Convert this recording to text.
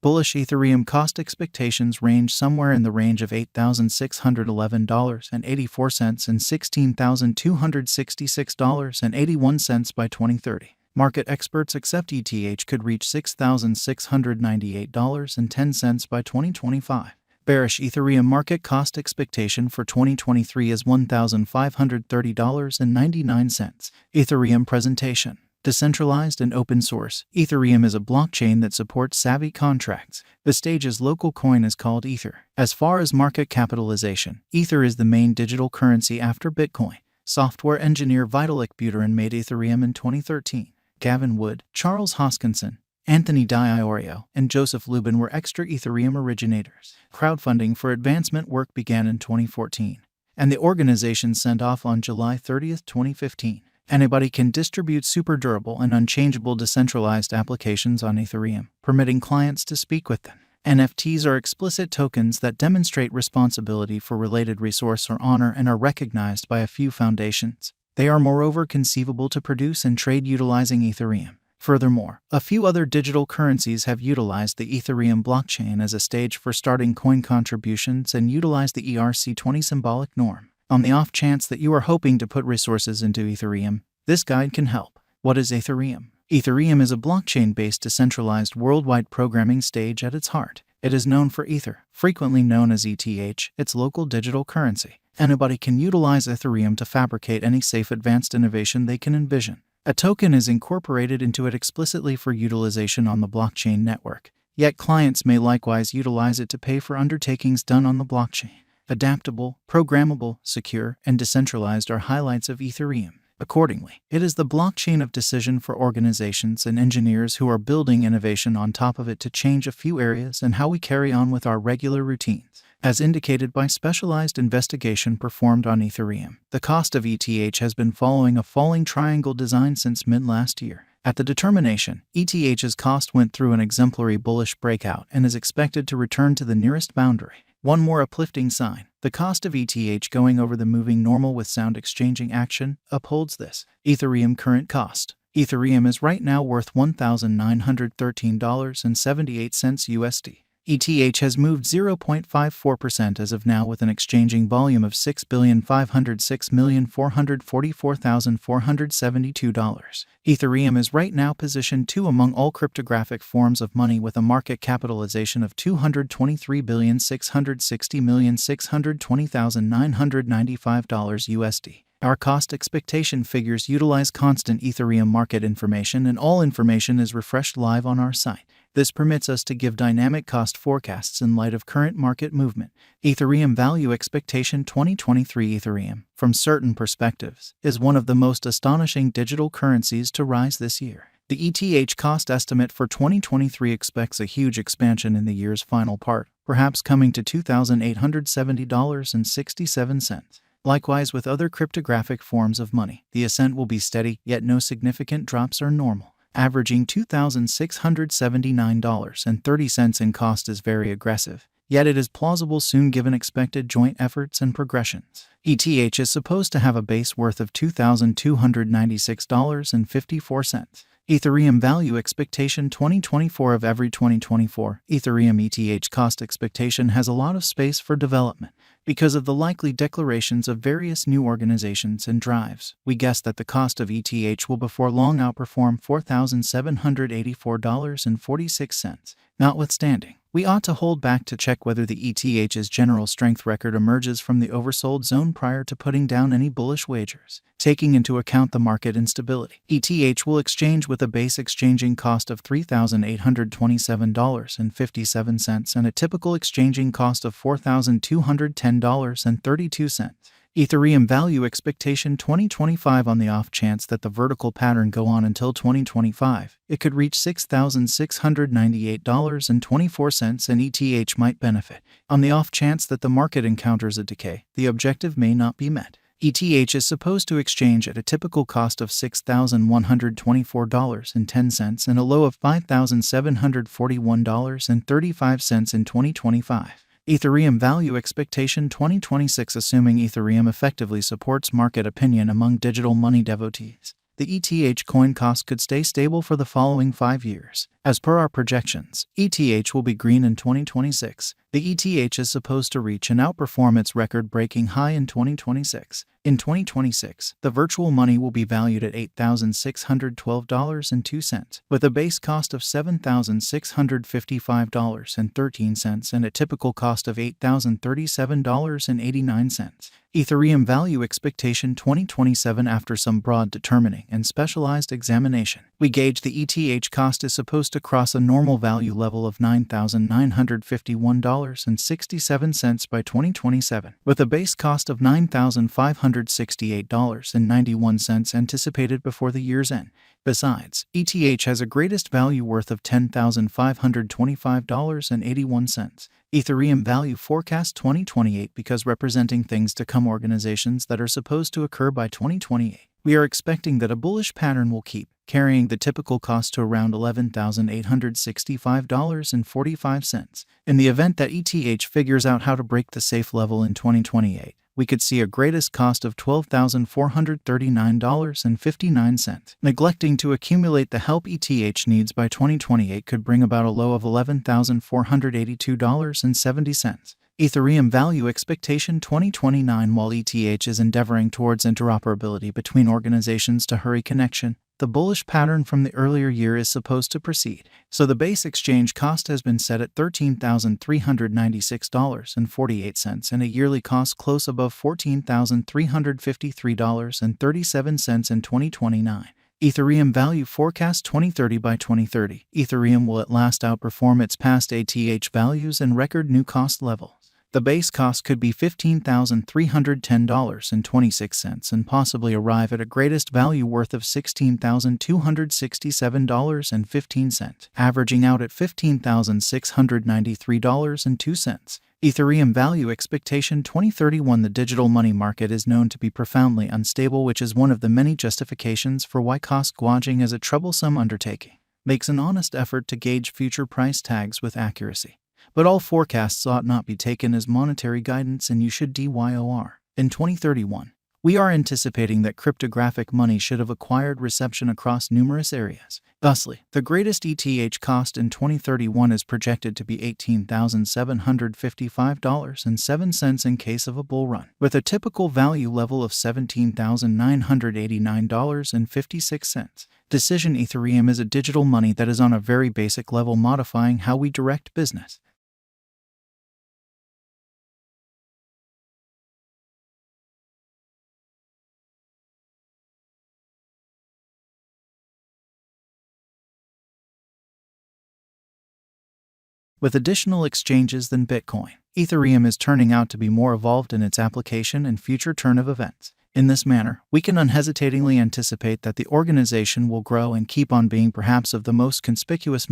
Bullish Ethereum cost expectations range somewhere in the range of $8,611.84 and $16,266.81 by 2030. Market experts accept ETH could reach $6,698.10 by 2025. Bearish Ethereum market cost expectation for 2023 is $1,530.99. Ethereum presentation. Decentralized and open source, Ethereum is a blockchain that supports savvy contracts. The stage's local coin is called Ether. As far as market capitalization, Ether is the main digital currency after Bitcoin. Software engineer Vitalik Buterin made Ethereum in 2013. Gavin Wood, Charles Hoskinson, Anthony Di-Iorio, and Joseph Lubin were extra Ethereum originators. Crowdfunding for advancement work began in 2014, and the organization sent off on July 30, 2015. Anybody can distribute super durable and unchangeable decentralized applications on Ethereum, permitting clients to speak with them. NFTs are explicit tokens that demonstrate responsibility for related resource or honor and are recognized by a few foundations. They are moreover conceivable to produce and trade utilizing Ethereum. Furthermore, a few other digital currencies have utilized the Ethereum blockchain as a stage for starting coin contributions and utilize the ERC20 symbolic norm. On the off chance that you are hoping to put resources into Ethereum, this guide can help. What is Ethereum? Ethereum is a blockchain-based decentralized worldwide programming stage at its heart. It is known for Ether, frequently known as ETH, its local digital currency. Anybody can utilize Ethereum to fabricate any safe advanced innovation they can envision. A token is incorporated into it explicitly for utilization on the blockchain network, yet clients may likewise utilize it to pay for undertakings done on the blockchain. Adaptable, programmable, secure, and decentralized are highlights of Ethereum. Accordingly, it is the blockchain of decision for organizations and engineers who are building innovation on top of it to change a few areas and how we carry on with our regular routines. As indicated by specialized investigation performed on Ethereum, the cost of ETH has been following a falling triangle design since mid-last year. At the determination, ETH's cost went through an exemplary bullish breakout and is expected to return to the nearest boundary. One more uplifting sign, the cost of ETH going over the moving normal with sound exchanging action, upholds this. Ethereum current cost. Ethereum is right now worth $1,913.78 USD. ETH has moved 0.54% as of now with an exchanging volume of $6,506,444,472. Ethereum is right now positioned 2 among all cryptographic forms of money with a market capitalization of $223,660,620,995 USD. Our cost expectation figures utilize constant Ethereum market information, and all information is refreshed live on our site. This permits us to give dynamic cost forecasts in light of current market movement. Ethereum value expectation 2023 Ethereum, from certain perspectives, is one of the most astonishing digital currencies to rise this year. The ETH cost estimate for 2023 expects a huge expansion in the year's final part, perhaps coming to $2,870.67. Likewise with other cryptographic forms of money, the ascent will be steady, yet no significant drops are normal. Averaging $2,679.30 in cost is very aggressive, yet it is plausible soon given expected joint efforts and progressions. ETH is supposed to have a base worth of $2,296.54. Ethereum value expectation 2024 of every 2024. Ethereum ETH cost expectation has a lot of space for development. Because of the likely declarations of various new organizations and drives, we guess that the cost of ETH will before long outperform $4,784.46. Notwithstanding, we ought to hold back to check whether the ETH's general strength record emerges from the oversold zone prior to putting down any bullish wagers. Taking into account the market instability, ETH will exchange with a base exchanging cost of $3,827.57 and a typical exchanging cost of $4,210.32. Ethereum value expectation 2025 on the off chance that the vertical pattern go on until 2025, it could reach $6,698.24 and ETH might benefit. On the off chance that the market encounters a decay, the objective may not be met. ETH is supposed to exchange at a typical cost of $6,124.10 and a low of $5,741.35 in 2025. Ethereum value expectation 2026 assuming Ethereum effectively supports market opinion among digital money devotees. The ETH coin cost could stay stable for the following 5 years. As per our projections, ETH will be green in 2026. The ETH is supposed to reach and outperform its record-breaking high in 2026. In 2026, the virtual money will be valued at $8,612.02, with a base cost of $7,655.13 and a typical cost of $8,037.89. Ethereum value expectation 2027. After some broad determining and specialized examination, we gauge the ETH cost is supposed to cross a normal value level of $9,951.67 by 2027, with a base cost of $9,568.91 anticipated before the year's end. Besides, ETH has a greatest value worth of $10,525.81. Ethereum value forecast 2028 because representing things to come organizations that are supposed to occur by 2028. We are expecting that a bullish pattern will keep carrying the typical cost to around $11,865.45. In the event that ETH figures out how to break the safe level in 2028, we could see a greatest cost of $12,439.59. Neglecting to accumulate the help ETH needs by 2028 could bring about a low of $11,482.70. Ethereum value expectation 2029. While ETH is endeavoring towards interoperability between organizations to hurry connection, the bullish pattern from the earlier year is supposed to proceed, so the base exchange cost has been set at $13,396.48 and a yearly cost close above $14,353.37 in 2029. Ethereum value forecast 2030. By 2030, Ethereum will at last outperform its past ETH values and record new cost levels. The base cost could be $15,310.26 and possibly arrive at a greatest value worth of $16,267.15, averaging out at $15,693.02. Ethereum value expectation 2031. The digital money market is known to be profoundly unstable, which is one of the many justifications for why cost gouging is a troublesome undertaking. Makes an honest effort to gauge future price tags with accuracy. But all forecasts ought not be taken as monetary guidance, and you should DYOR. In 2031, we are anticipating that cryptographic money should have acquired reception across numerous areas. Thusly, the greatest ETH cost in 2031 is projected to be $18,755.07 in case of a bull run, with a typical value level of $17,989.56. Decision Ethereum is a digital money that is on a very basic level modifying how we direct business. With additional exchanges than Bitcoin, Ethereum is turning out to be more evolved in its application and future turn of events. In this manner, we can unhesitatingly anticipate that the organization will grow and keep on being perhaps of the most conspicuous